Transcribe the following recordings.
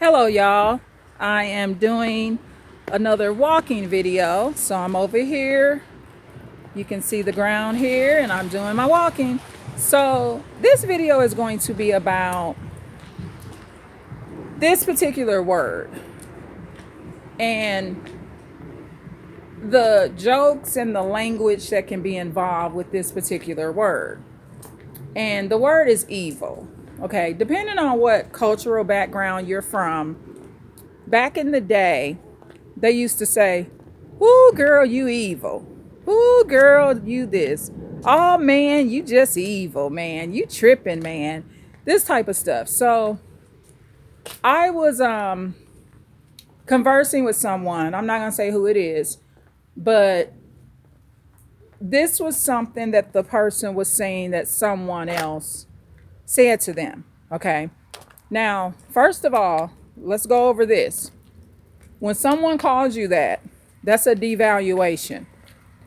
Hello, y'all. I am doing another walking video. So I'm over here. You can see the ground here, and I'm doing my walking. So this video is going to be about this particular word and the jokes and the language that can be involved with this particular word. And the word is evil. Okay, depending on what cultural background you're from, back in the day, they used to say, "Ooh, girl, you evil. Ooh, girl, you this. Oh, man, you just evil, man. You tripping, man." This type of stuff. So I was conversing with someone. I'm not going to say who it is, but this was something that the person was saying that someone else said to them. Okay. Now, first of all, let's go over this. When someone calls you that, that's a devaluation.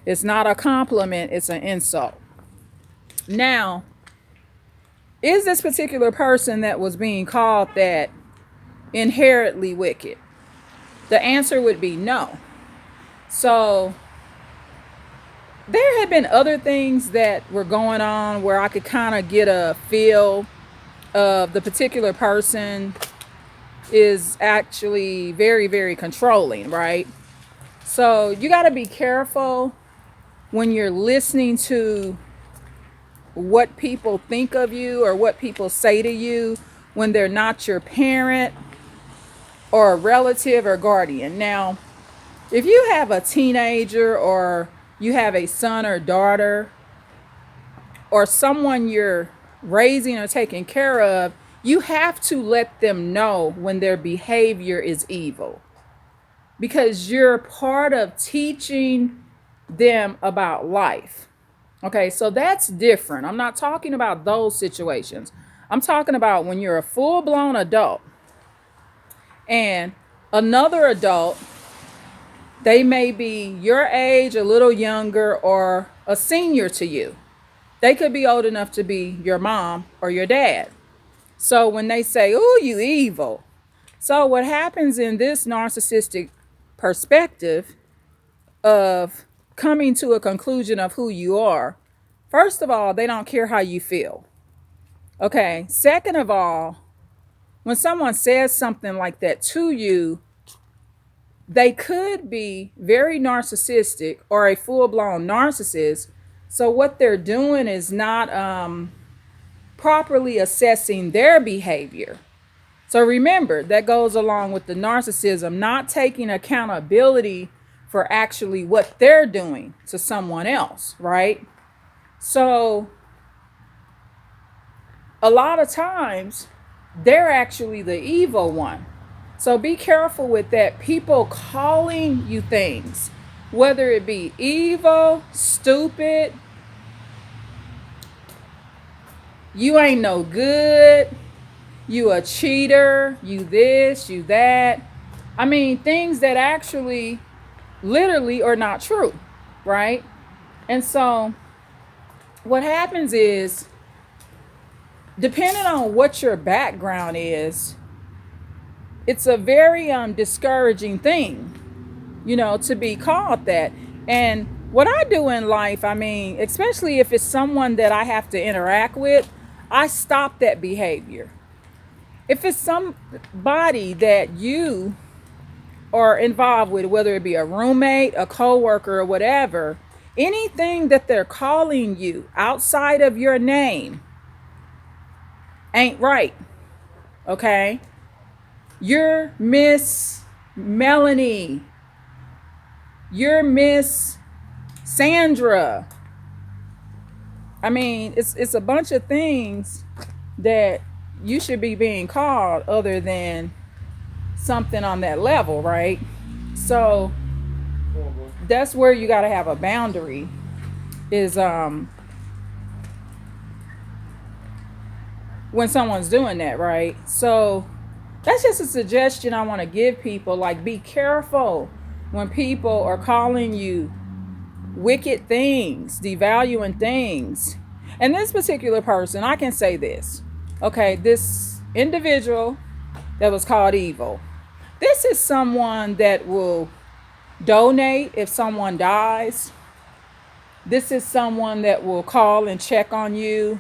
It's not a compliment, it's an insult. Now, is this particular person that was being called that inherently wicked? The answer would be no. So, there had been other things that were going on where I could kind of get a feel of the particular person is actually very, very controlling, right? So you got to be careful when you're listening to what people think of you or what people say to you when they're not your parent or a relative or guardian. Now, if you have a teenager or you have a son or daughter or someone you're raising or taking care of, you have to let them know when their behavior is evil, because you're part of teaching them about life. Okay, so that's different. I'm not talking about those situations. I'm talking about when you're a full-blown adult and another adult, they may be your age, a little younger, or a senior to you. They could be old enough to be your mom or your dad. So when they say, "Oh, you evil," so what happens in this narcissistic perspective of coming to a conclusion of who you are, first of all, they don't care how you feel. Okay. Second of all, when someone says something like that to you, they could be very narcissistic or a full-blown narcissist. So what they're doing is not properly assessing their behavior. So remember, that goes along with the narcissism, not taking accountability for actually what they're doing to someone else, right? So a lot of times they're actually the evil one. So be careful with that. People calling you things, whether it be evil, stupid, you ain't no good, you a cheater, you this, you that. I mean, things that actually literally are not true, right? And so what happens is, depending on what your background is, it's a very discouraging thing, to be called that. And what I do in life, I mean, especially if it's someone that I have to interact with, I stop that behavior. If it's somebody that you are involved with, whether it be a roommate, a coworker, or whatever, anything that they're calling you outside of your name ain't right. Okay? You're Miss Melanie. You're Miss Sandra. I mean, it's a bunch of things that you should be being called other than something on that level, right? So that's where you got to have a boundary, is when someone's doing that, right? So that's just a suggestion I want to give people. Like, be careful when people are calling you wicked things, devaluing things. And this particular person, I can say this. Okay, this individual that was called evil. This is someone that will donate if someone dies. This is someone that will call and check on you.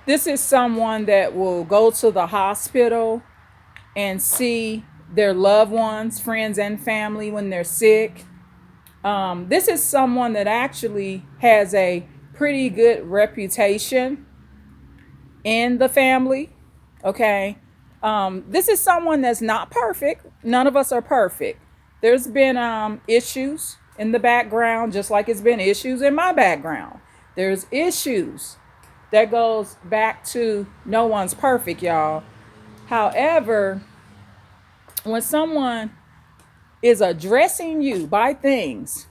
This is someone that will go to the hospital and see their loved ones, friends, and family when they're sick. This is someone that actually has a pretty good reputation in the family. Okay. This is someone that's not perfect. None of us are perfect. There's been issues in the background, just like it's been issues in my background. There's issues that goes back to no one's perfect, y'all. However, when someone is addressing you by things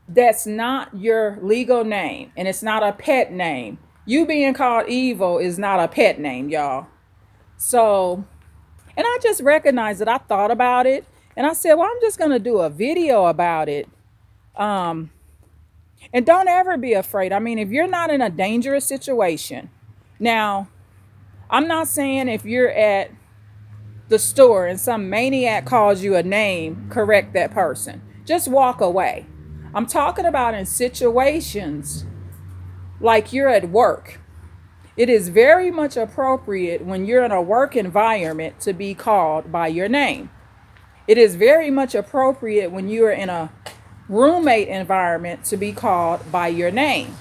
that's not your legal name and it's not a pet name, you being called evil is not a pet name, y'all. So, and I just recognized that I thought about it and I said, well, I'm just going to do a video about it. And don't ever be afraid. I mean, if you're not in a dangerous situation, now, I'm not saying if you're at the store and some maniac calls you a name, correct that person. Just walk away. I'm talking about in situations like you're at work. It is very much appropriate when you're in a work environment to be called by your name. It is very much appropriate when you are in a roommate environment to be called by your name,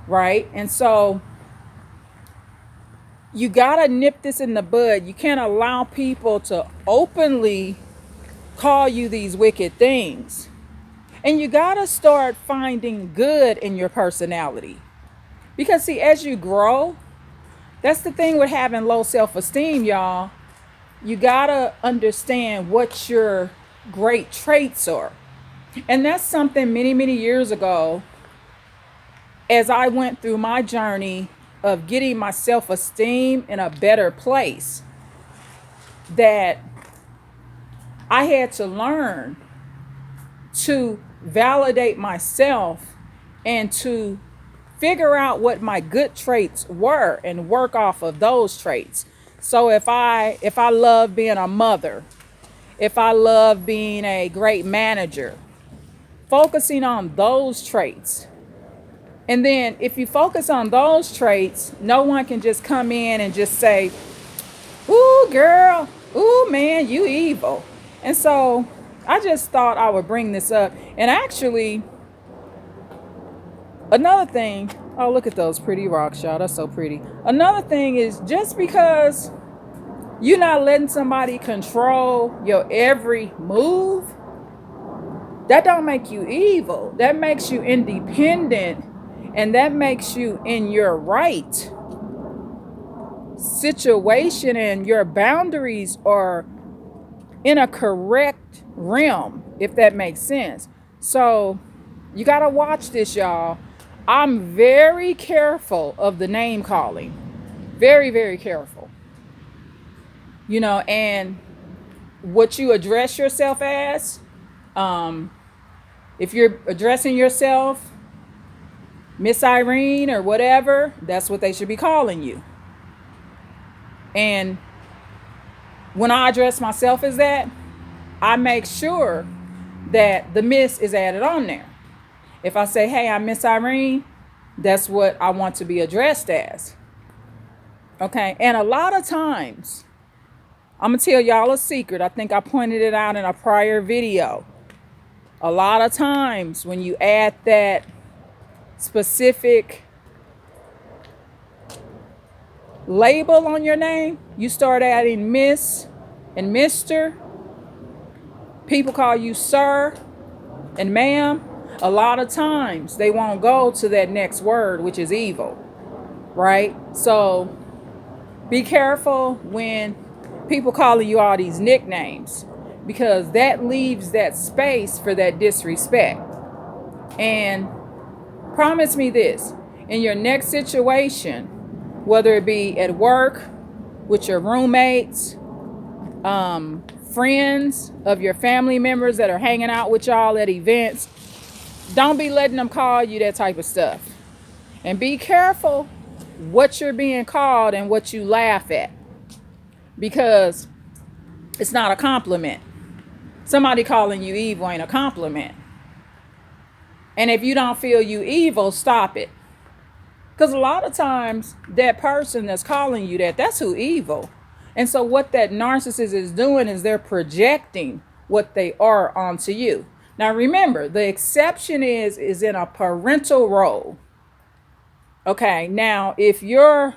right? And so you gotta nip this in the bud. You can't allow people to openly call you these wicked things. And you gotta start finding good in your personality. Because see, as you grow, that's the thing with having low self-esteem, y'all. You gotta understand what your great traits are. And that's something many, many years ago, as I went through my journey of getting my self-esteem in a better place, that I had to learn to validate myself and to figure out what my good traits were and work off of those traits. So if I love being a mother, if I love being a great manager, focusing on those traits. And then if you focus on those traits, no one can just come in and just say, ooh, girl, ooh, man, you evil. And so I just thought I would bring this up. And actually, another thing, oh, look at those pretty rocks, y'all. That's so pretty. Another thing is, just because you're not letting somebody control your every move, that don't make you evil. That makes you independent, and that makes you in your right situation, and your boundaries are in a correct realm, if that makes sense. So you got to watch this, y'all. I'm very careful of the name calling. Very, very careful. You know, and what you address yourself as, if you're addressing yourself Miss Irene or whatever, that's what they should be calling you. And when I address myself as that, I make sure that the Miss is added on there. If I say, hey, I'm Miss Irene, that's what I want to be addressed as. Okay. And a lot of times, I'm going to tell y'all a secret. I think I pointed it out in a prior video. A lot of times when you add that specific label on your name, you start adding Miss and Mr. People call you sir and ma'am. A lot of times they won't go to that next word, which is evil, right? So be careful when people calling you all these nicknames, because that leaves that space for that disrespect. And promise me this, in your next situation, whether it be at work, with your roommates, friends of your family members that are hanging out with y'all at events, don't be letting them call you that type of stuff. And be careful what you're being called and what you laugh at. because it's not a compliment. Somebody calling you evil ain't a compliment. And if you don't feel you evil, stop it. Because a lot of times that person that's calling you that, that's who evil. And so what that narcissist is doing is they're projecting what they are onto you. Now remember, the exception is in a parental role. Okay, now if your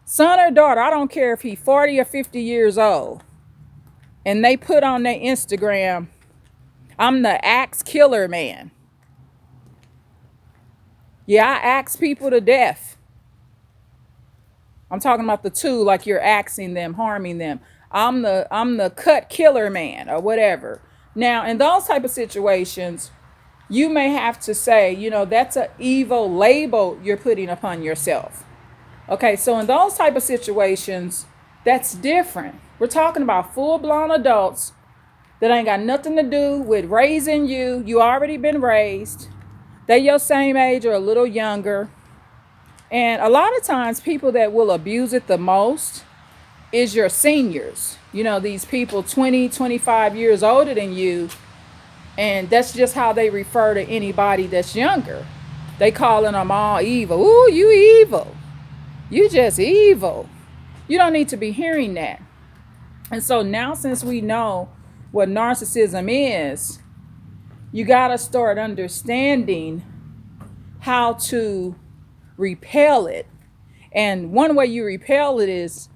son or daughter, I don't care if he's 40 or 50 years old, and they put on their Instagram, I'm the axe killer man. Yeah, I axe people to death. I'm talking about the two, like you're axing them, harming them. I'm the cut killer man or whatever. Now, in those type of situations, you may have to say, that's an evil label you're putting upon yourself. Okay, so in those type of situations, that's different. We're talking about full-blown adults that ain't got nothing to do with raising you. You already been raised. They your same age or a little younger. And a lot of times people that will abuse it the most is your seniors. These people 20, 25 years older than you. And that's just how they refer to anybody that's younger. They calling them all evil. Ooh, you evil. You just evil. You don't need to be hearing that. And so now, since we know what narcissism is, you got to start understanding how to repel it. And one way you repel it is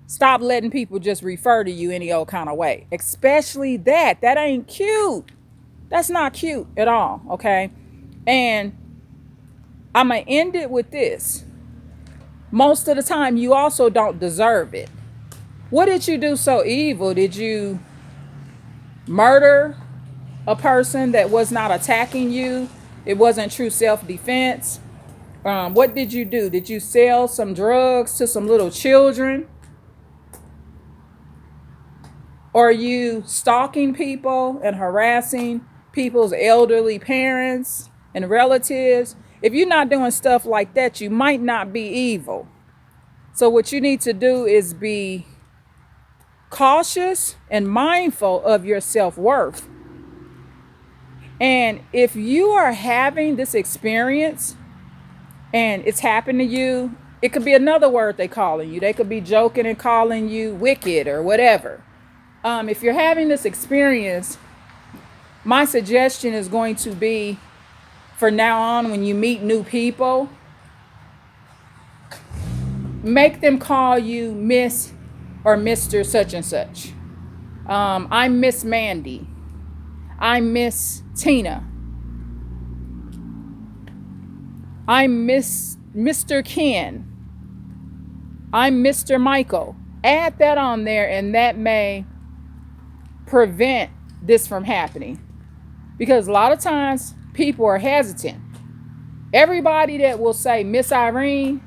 stop letting people just refer to you any old kind of way. Especially that. That ain't cute. That's not cute at all, okay? And I'm going to end it with this. Most of the time, you also don't deserve it. What did you do so evil? Did you murder a person that was not attacking you? It wasn't true self-defense. What did you do? Did you sell some drugs to some little children? Or are you stalking people and harassing people's elderly parents and relatives? If you're not doing stuff like that, you might not be evil. So what you need to do is be cautious and mindful of your self-worth. And if you are having this experience and it's happened to you, it could be another word they calling you. They could be joking and calling you wicked or whatever. If you're having this experience, my suggestion is going to be, for now on, when you meet new people, make them call you Miss or Mr. such and such. I'm Miss Mandy. I'm Miss Tina. I'm Mr. Ken. I'm Mr. Michael. Add that on there, and that may prevent this from happening. Because a lot of times people are hesitant. Everybody that will say Miss Irene,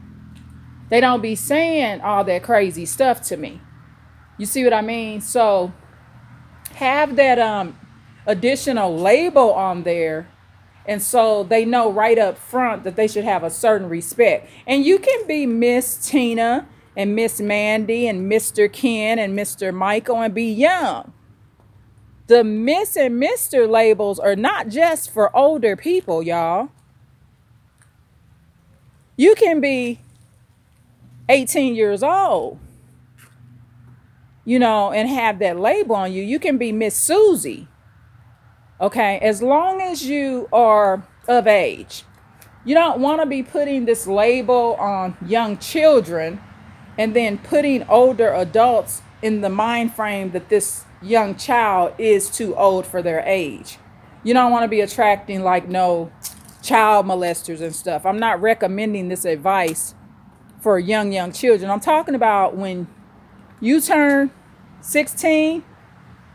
they don't be saying all that crazy stuff to me. You see what I mean? So have that additional label on there, and so they know right up front that they should have a certain respect. And you can be Miss Tina and Miss Mandy and Mr. Ken and Mr. Michael and be young. The Miss and Mr. labels are not just for older people, y'all. You can be 18 years old, and have that label on you. You can be Miss Susie. Okay, as long as you are of age. You don't want to be putting this label on young children and then putting older adults in the mind frame that this young child is too old for their age. You don't want to be attracting no child molesters and stuff. I'm not recommending this advice for young children. I'm talking about when you turn 16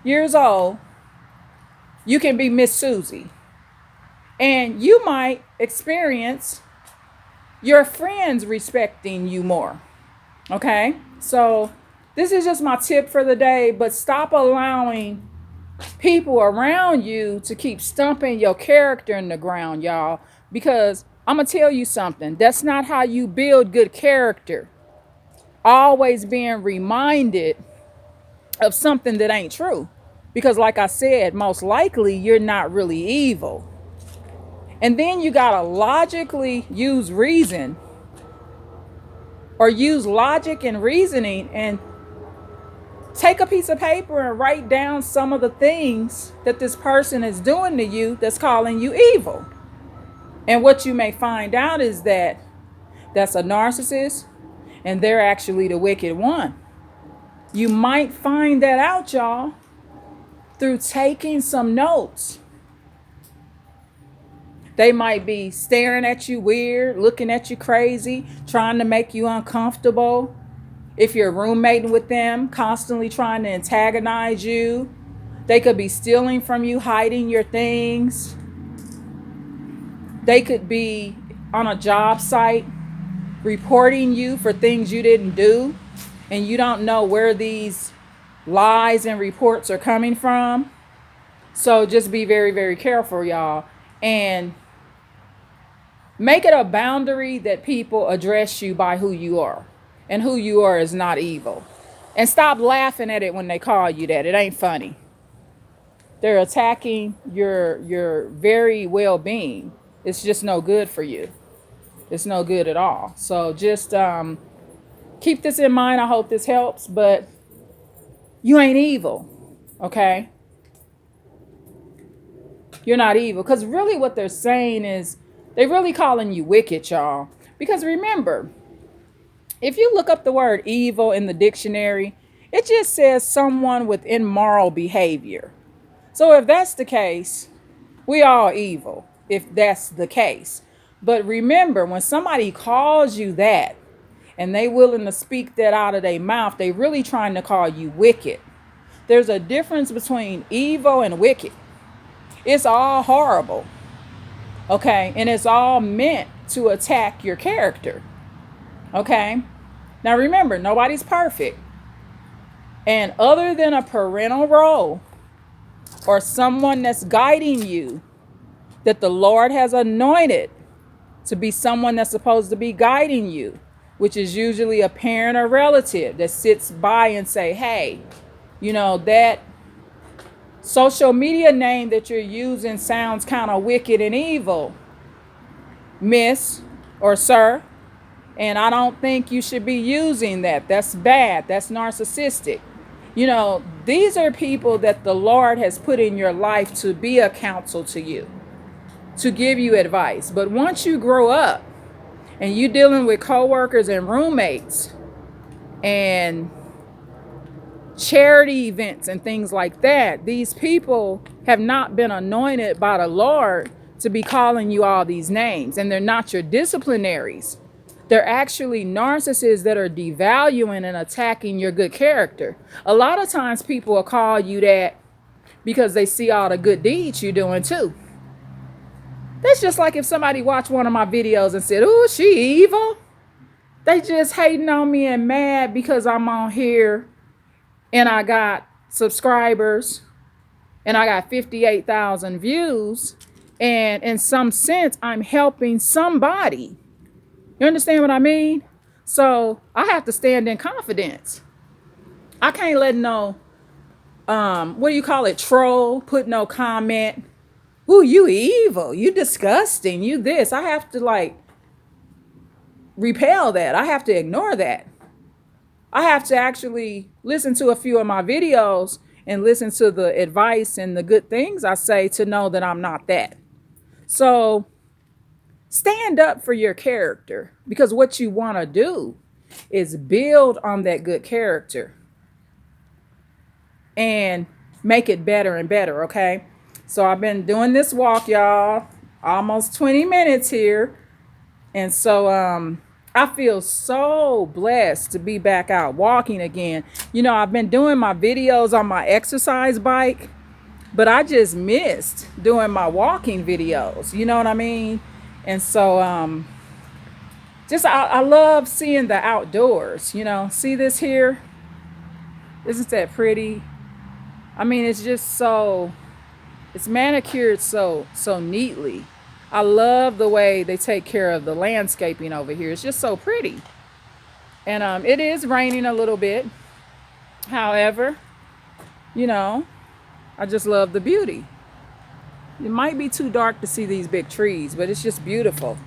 years old, you can be Miss Susie. And you might experience your friends respecting you more. Okay? So this is just my tip for the day, but stop allowing people around you to keep stumping your character in the ground, y'all. Because I'm going to tell you something. That's not how you build good character. always being reminded of something that ain't true. Because, like I said, most likely you're not really evil. And then you got to logically use reason, or use logic and reasoning, and take a piece of paper and write down some of the things that this person is doing to you that's calling you evil. And what you may find out is that that's a narcissist and they're actually the wicked one. You might find that out, y'all, through taking some notes. They might be staring at you weird, looking at you crazy, trying to make you uncomfortable. If you're roommating with them, constantly trying to antagonize you. They could be stealing from you, hiding your things. They could be on a job site reporting you for things you didn't do, and you don't know where these lies and reports are coming from. So just be very, very careful, y'all. And make it a boundary that people address you by who you are. And who you are is not evil. And stop laughing at it when they call you that. It ain't funny. They're attacking your very well-being. It's just no good for you. It's no good at all. So just keep this in mind. I hope this helps. But you ain't evil, okay? You're not evil. Because really what they're saying is they're really calling you wicked, y'all. Because remember, if you look up the word evil in the dictionary, it just says someone with immoral behavior. So if that's the case, we all evil, if that's the case. But remember, when somebody calls you that and they willing to speak that out of their mouth, they really trying to call you wicked. There's a difference between evil and wicked. It's all horrible, okay? And it's all meant to attack your character, okay? Now remember, nobody's perfect. And other than a parental role or someone that's guiding you, that the Lord has anointed to be someone that's supposed to be guiding you, which is usually a parent or relative that sits by and say, hey, you know, that social media name that you're using sounds kind of wicked and evil, miss or sir. And I don't think you should be using that. That's bad. That's narcissistic. You know, these are people that the Lord has put in your life to be a counsel to you, to give you advice. But once you grow up and you're dealing with coworkers and roommates and charity events and things like that, these people have not been anointed by the Lord to be calling you all these names. And they're not your disciplinaries. They're actually narcissists that are devaluing and attacking your good character. A lot of times people will call you that because they see all the good deeds you're doing too. That's just like if somebody watched one of my videos and said, "Oh, she evil." They just hating on me and mad because I'm on here and I got subscribers and I got 58,000 views. And in some sense, I'm helping somebody. You understand what I mean? So I have to stand in confidence. I can't let no, what do you call it, troll, put no comment. Ooh, you evil, you disgusting, you this. I have to like repel that. I have to ignore that. I have to actually listen to a few of my videos and listen to the advice and the good things I say to know that I'm not that. So stand up for your character, because what you want to do is build on that good character and make it better and better, okay? So I've been doing this walk, y'all, almost 20 minutes here. And so I feel so blessed to be back out walking again. You know, I've been doing my videos on my exercise bike, but I just missed doing my walking videos. You know what I mean? And so I love seeing the outdoors, you know. See this here? Isn't that pretty? I mean, it's just so, it's manicured so neatly. I love the way they take care of the landscaping over here. It's just so pretty. And it is raining a little bit. However, you know, I just love the beauty. It might be too dark to see these big trees, but it's just beautiful.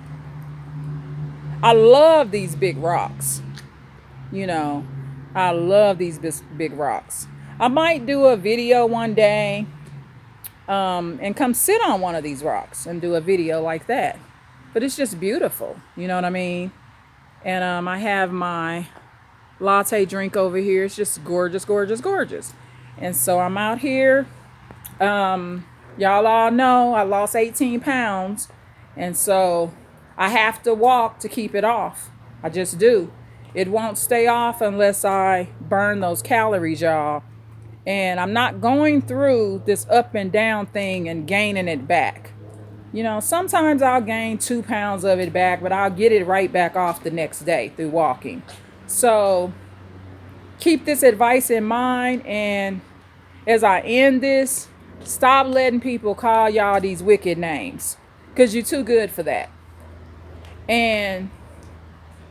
I love these big rocks. You know, I love these big rocks. I might do a video one day and come sit on one of these rocks and do a video like that. But it's just beautiful. You know what I mean? And I have my latte drink over here. It's just gorgeous, gorgeous, gorgeous. And so I'm out here. Y'all all know I lost 18 pounds. And so I have to walk to keep it off. I just do. It won't stay off unless I burn those calories, y'all. And I'm not going through this up and down thing and gaining it back. You know, sometimes I'll gain 2 pounds of it back, but I'll get it right back off the next day through walking. So keep this advice in mind. And as I end this, stop letting people call y'all these wicked names, because you're too good for that. And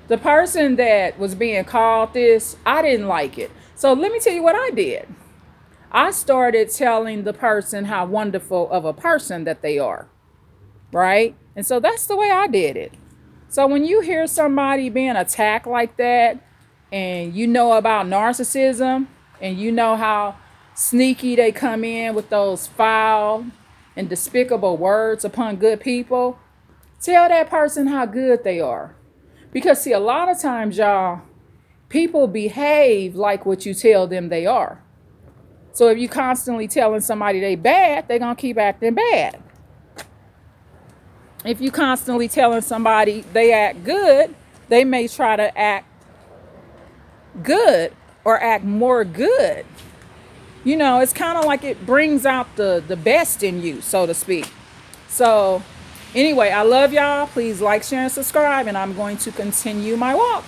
the person that was being called this, I didn't like it. So let me tell you what I did. I started telling the person how wonderful of a person that they are. Right? And so that's the way I did it. So when you hear somebody being attacked like that, and you know about narcissism, and you know how sneaky they come in with those foul and despicable words upon good people, tell that person how good they are. Because see, a lot of times, y'all, people behave like what you tell them they are. So if you constantly telling somebody they bad, they're going to keep acting bad. If you constantly telling somebody they act good, they may try to act good or act more good. You know, it's kind of like it brings out the best in you, so to speak. So anyway, I love y'all. Please like, share, and subscribe, and I'm going to continue my walk.